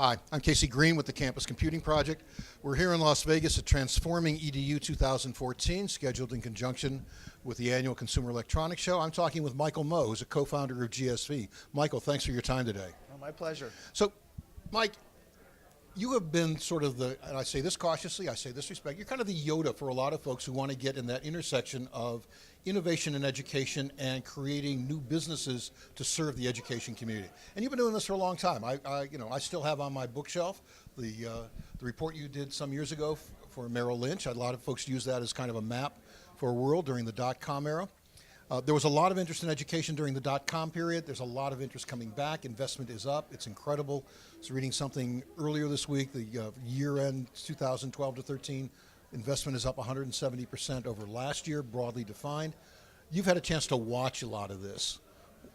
Hi, I'm Casey Green with the Campus Computing Project. We're here in Las Vegas at TransformingEDU 2014, scheduled in conjunction with the annual Consumer Electronics Show. I'm talking with Michael Moe, who's a co-founder of GSV. Michael, thanks for your time today. Oh, my pleasure. So, Mike, you have been sort of the, and I say this cautiously, I say this respect, you're kind of the Yoda for a lot of folks who want to get in that intersection of innovation in education and creating new businesses to serve the education community. And you've been doing this for a long time. I still have on my bookshelf the report you did some years ago for Merrill Lynch. A lot of folks use that as kind of a map for a world during the dot-com era. There was a lot of interest in education during the dot-com period. There's a lot of interest coming back. Investment is up. It's incredible. I was reading something earlier this week, the year-end 2012 to 13, investment is up 170% over last year, broadly defined. You've had a chance to watch a lot of this.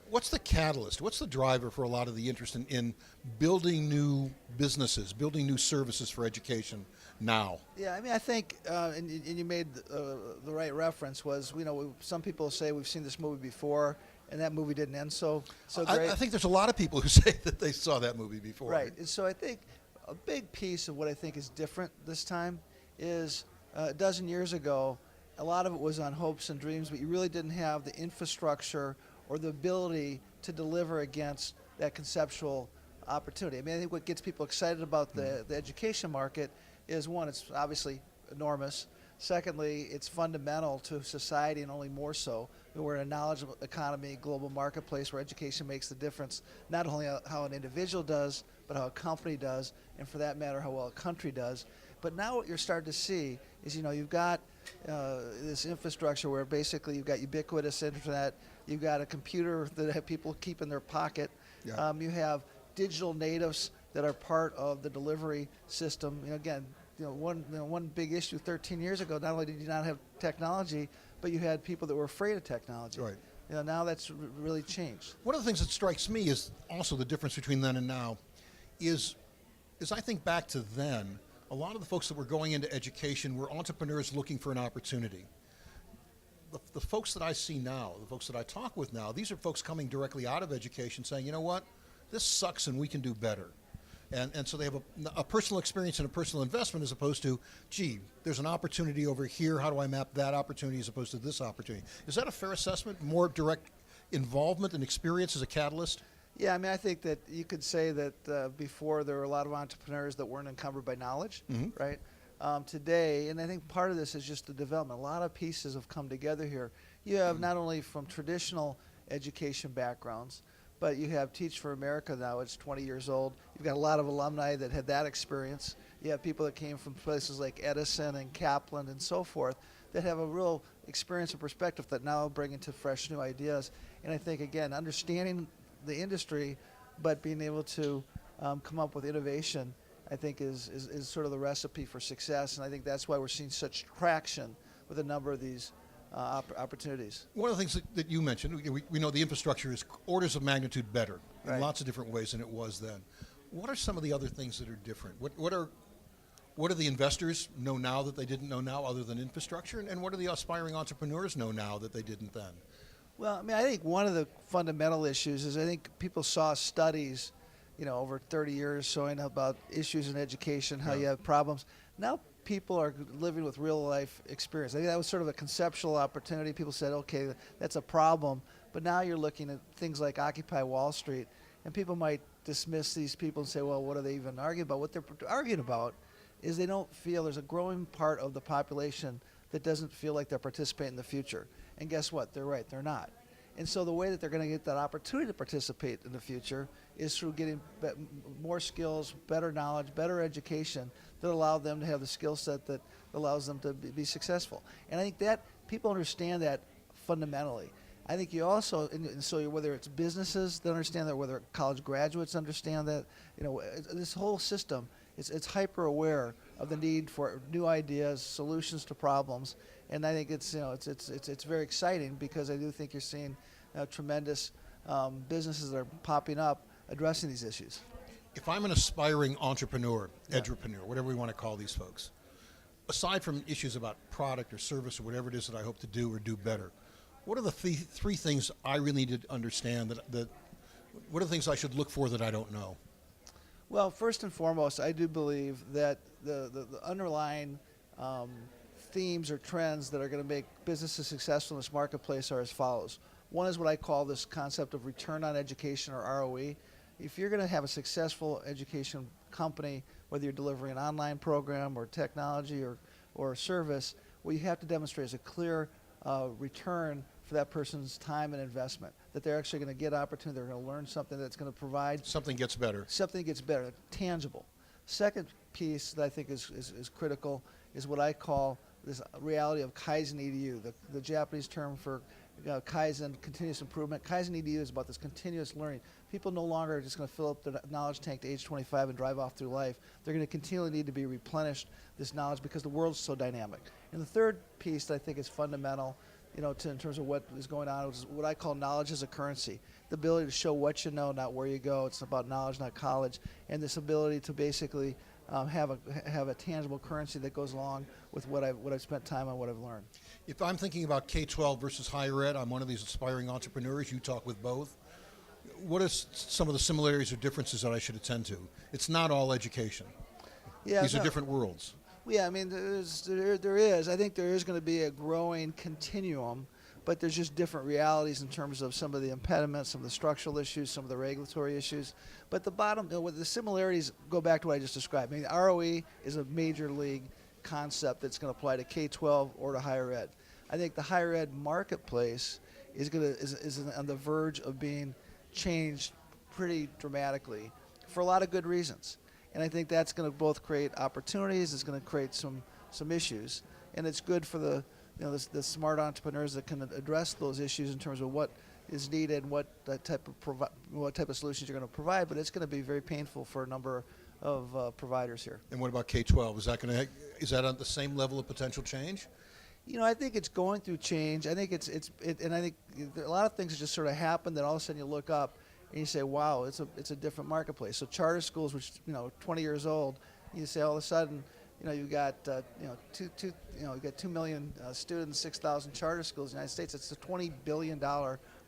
What's the catalyst? What's the driver for a lot of the interest in building new businesses, building new services for education now? Yeah, I mean, I think, and you made the right reference, was, some people say we've seen this movie before, and that movie didn't end so great. I think there's a lot of people who say that they saw that movie before. Right, and so I think a big piece of what I think is different this time is a dozen years ago, a lot of it was on hopes and dreams, but you really didn't have the infrastructure or the ability to deliver against that conceptual opportunity. I mean, I think what gets people excited about the education market is, one, it's obviously enormous. Secondly, it's fundamental to society, and only more so. We're in a knowledge economy, global marketplace where education makes the difference, not only how an individual does, but how a company does, and for that matter, how well a country does. But now what you're starting to see is, you've got this infrastructure where basically you've got ubiquitous internet, you've got a computer that have people keep in their pocket, Yeah. You have digital natives that are part of the delivery system. Again, one big issue 13 years ago, not only did you not have technology, but you had people that were afraid of technology. Right. Now that's really changed. One of the things that strikes me is also the difference between then and now is I think back to then, a lot of the folks that were going into education were entrepreneurs looking for an opportunity. The folks that I see now, the folks that I talk with now, these are folks coming directly out of education saying, you know what, this sucks and we can do better. And so they have a personal experience and a personal investment as opposed to, gee, there's an opportunity over here, how do I map that opportunity as opposed to this opportunity? Is that a fair assessment, more direct involvement and experience as a catalyst? Yeah, I mean, I think that you could say that before there were a lot of entrepreneurs that weren't encumbered by knowledge, right? Today, and I think part of this is just the development. A lot of pieces have come together here. You have not only from traditional education backgrounds, but you have Teach for America now, it's 20 years old. You've got a lot of alumni that had that experience. You have people that came from places like Edison and Kaplan and so forth that have a real experience and perspective that now bring into fresh new ideas. And I think, again, understanding the industry, but being able to come up with innovation, I think is sort of the recipe for success. And I think that's why we're seeing such traction with a number of these opportunities. One of the things that you mentioned, we know the infrastructure is orders of magnitude better in lots of different ways than it was then. What are some of the other things that are different? What do the investors know now that they didn't know now other than infrastructure? And what do the aspiring entrepreneurs know now that they didn't then? Well, I mean, I think one of the fundamental issues is I think people saw studies, over 30 years showing about issues in education, how you have problems. Now people are living with real life experience. I think that was sort of a conceptual opportunity. People said, okay, that's a problem. But now you're looking at things like Occupy Wall Street, and people might dismiss these people and say, well, what are they even arguing about? What they're arguing about is they don't feel there's a growing part of the population that doesn't feel like they're participating in the future. And guess what? They're right, they're not. And so the way that they're going to get that opportunity to participate in the future is through getting more skills, better knowledge, better education that allow them to have the skill set that allows them to be successful. And I think that people understand that fundamentally. I think you also, and so whether it's businesses that understand that, whether college graduates understand that, this whole system, it's hyper aware of the need for new ideas, solutions to problems, and I think it's very exciting because I do think you're seeing tremendous businesses that are popping up addressing these issues. If I'm an aspiring entrepreneur, edupreneur, whatever we want to call these folks, aside from issues about product or service or whatever it is that I hope to do or do better, what are the three things I really need to understand what are the things I should look for that I don't know? Well, first and foremost, I do believe that the underlying themes or trends that are going to make businesses successful in this marketplace are as follows. One is what I call this concept of return on education, or ROE. If you're going to have a successful education company, whether you're delivering an online program or technology or service, what you have to demonstrate is a clear return for that person's time and investment, that they're actually going to get opportunity, they're going to learn something that's going to provide Something gets better. something gets better, tangible. Second piece that I think is critical is what I call this reality of Kaizen EDU, the Japanese term for Kaizen, continuous improvement. Kaizen EDU is about this continuous learning. People no longer are just going to fill up their knowledge tank to age 25 and drive off through life. They're going to continually need to be replenished this knowledge because the world's so dynamic. And the third piece that I think is fundamental, in terms of what is going on, is what I call knowledge as a currency. The ability to show what you know, not where you go. It's about knowledge, not college. And this ability to basically have a tangible currency that goes along with what I've spent time on, what I've learned. If I'm thinking about K-12 versus higher ed, I'm one of these aspiring entrepreneurs. You talk with both. What are some of the similarities or differences that I should attend to? It's not all education. Yeah, These are different worlds. Yeah, I mean, there is. I think there is going to be a growing continuum, but there's just different realities in terms of some of the impediments, some of the structural issues, some of the regulatory issues. But the similarities go back to what I just described. I mean, ROE is a major league concept that's going to apply to K-12 or to higher ed. I think the higher ed marketplace is on the verge of being changed pretty dramatically for a lot of good reasons. And I think that's going to both create opportunities, it's going to create some issues, and it's good for the smart entrepreneurs that can address those issues in terms of what is needed and what type of solutions you're going to provide. But it's going to be very painful for a number of providers here. And what about K-12? Is that on the same level of potential change? I think it's going through change. I think and I think a lot of things that just sort of happen that all of a sudden you look up and you say, wow, it's a different marketplace. So charter schools, which 20 years old, you say all of a sudden, you've got you got 2 million students, 6,000 charter schools in the United States. It's a $20 billion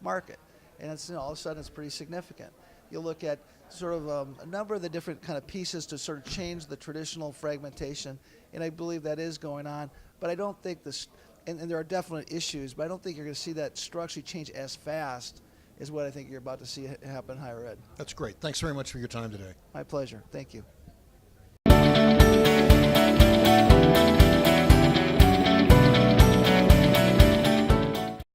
market, and it's all of a sudden it's pretty significant. You look at sort of a number of the different kind of pieces to sort of change the traditional fragmentation, and I believe that is going on. But I don't think and there are definite issues, but I don't think you're going to see that structurally change as fast as what I think you're about to see happen in higher ed. That's great. Thanks very much for your time today. My pleasure. Thank you.